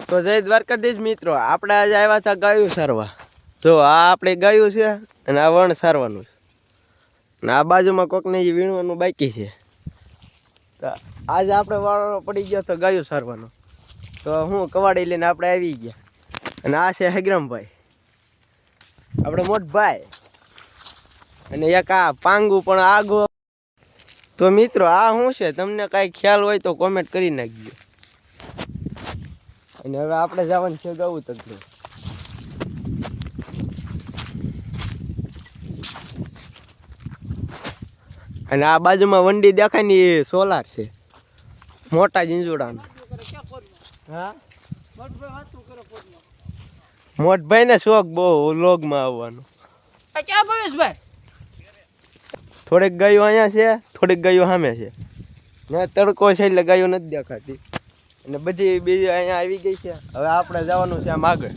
તો જય દ્વારકાધીશ મિત્રો, આપણે આજે આવ્યા હતા ગાયું સારવા. જો આ આપણે ગાયું છે અને આ વણ સારવાનું છે અને આ બાજુમાં કોકને જે વીણવાનું બાકી છે. તો આજે આપણે વાળો પડી ગયો તો ગાયું સારવાનો. તો હું કવાડી લઈને આપણે આવી ગયા અને આ છે હેગ્રામભાઈ, આપણે મોટભાઈ, અને એક આ પાંગું પણ આગો. તો મિત્રો આ શું છે, તમને કાંઈ ખ્યાલ હોય તો કોમેન્ટ કરી નાખજો. અને હવે આપણે જવાનું છે ગાવું તક. અને આ બાજુમાં વંડી દેખાય ને એ સોલાર છે, મોટા જીંજુડાનો. હા, મોટભાઈ ને શોખ બહુ લોગમાં આવવાનો. ક્યાં ભવેશભાઈ? થોડીક ગાયો અહીંયા છે, થોડીક ગાયો સામે છે. ને તડકો છે એટલે ગાયો નથી દેખાતી. અને બધી બીજી અહીંયા આવી ગઈ છે. હવે આપણે જવાનું છે આમ આગળ.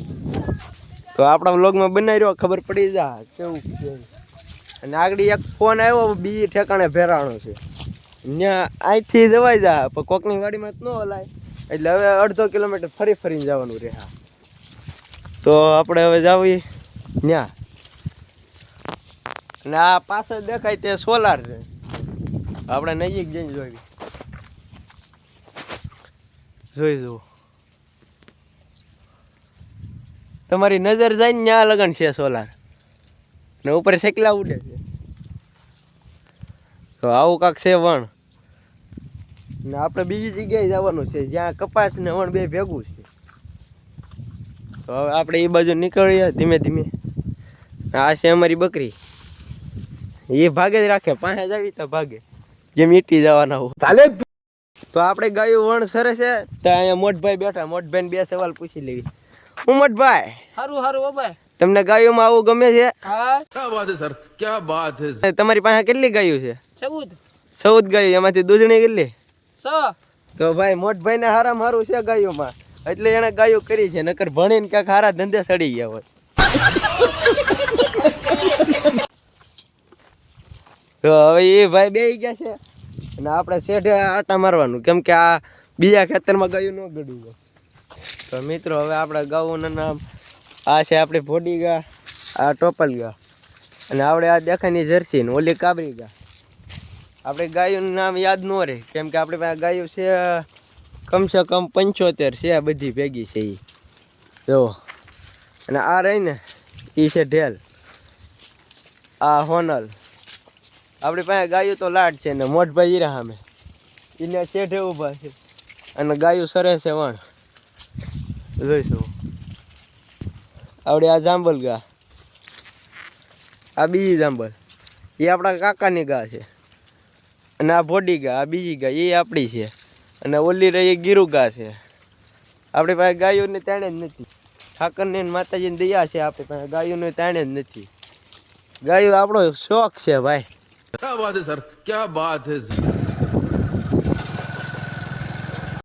તો આપણા વ્લોગમાં બનાવી રહ્યો, ખબર પડી જા કેવું છે. અને આગળ એક ફોન આવ્યો, બીજી ઠેકાણે ભેરાણો છે. ત્યાં અહીંથી જવાય જા, પણ કોકની ગાડીમાં જ ન હલાય. એટલે હવે અડધો કિલોમીટર ફરી ફરીને જવાનું રહે. તો આપણે હવે જાવી ત્યાં. અને આ પાછળ દેખાય તે સોલાર છે, આપણે નજીક જઈને જોઈ જુઓ. તમારી નજર જાય ને ત્યાં લગન છે સોલાર, ને ઉપર શેકલા ઉડે છે. તો આવું કાંક છે વણ. ને આપણે બીજી જગ્યાએ જવાનું છે જ્યાં કપાસ ને વણ બે ભેગું છે. તો હવે આપણે એ બાજુ નીકળીએ ધીમે ધીમે. આ છે અમારી બકરી, એ ભાગે જ રાખે, પાસે જ આવી તો ભાગે, જેમ ઈટી જવાના હોય ચાલે. તો આપણે ગાયું વણ સરે છે તો અહીંયા મોટભાઈ બેઠા. મોટભાઈ બે સવાલ પૂછી લેવી. હું મોટભાઈ? હારું હારું ઓ ભાઈ. તમને ગાયોમાં આવું ગમે છે? હા. क्या बात है सर, क्या बात है. તમારી પાસે કેટલી ગાયો છે? 14. 14 ગાયો. એમાંથી દૂધણી કેટલી? 6. તો ભાઈ મોટભાઈ ને હારામાં હારું છે ગાયોમાં, એટલે એને ગાયો કરી છે. નકર ભણીને ક્યાંક હારા ધંધે સડી ગયા હોય. તો હવે એ ભાઈ બેસી ગયા છે અને આપણે શેઠે આટા મારવાનું, કેમ કે આ બીજા ખેતરમાં ગાયું ન ગળ્યું. તો મિત્રો હવે આપણે ગાઉના નામ આ છે આપણી ભોડી ગા, આ ટોપલ ગા, અને આપણે આ દેખાની જર્સી ને ઓલી કાબરી ગા. આપણે ગાયોનું નામ યાદ ન રહે, કેમ કે આપણી પાસે ગાયો છે કમસે કમ 75 છે, બધી ભેગી છે એ જો. અને આ રહી ને એ છે ઢેલ, આ હોનલ. આપણી પાસે ગાયું તો લાડ છે ને મોટભાઈ હીરા સામે એને શેઠે ઊભા છે અને ગાયું સરે છે વણ જોઈશું. આવડે આ જાંબલ ગા, આ બીજી જાંબલ એ આપણા કાકાની ગા છે. અને આ ભોડી ગા, આ બીજી ગા એ આપણી છે. અને ઓલી રહી ગીરુ ગા છે. આપણી પાસે ગાયોને તાણે જ નથી. ઠાકરને માતાજીની દયા છે, આપણી પાસે ગાયોને તાણે જ નથી. ગાયો આપણો શોખ છે ભાઈ. क्या बात है सर, क्या बात है.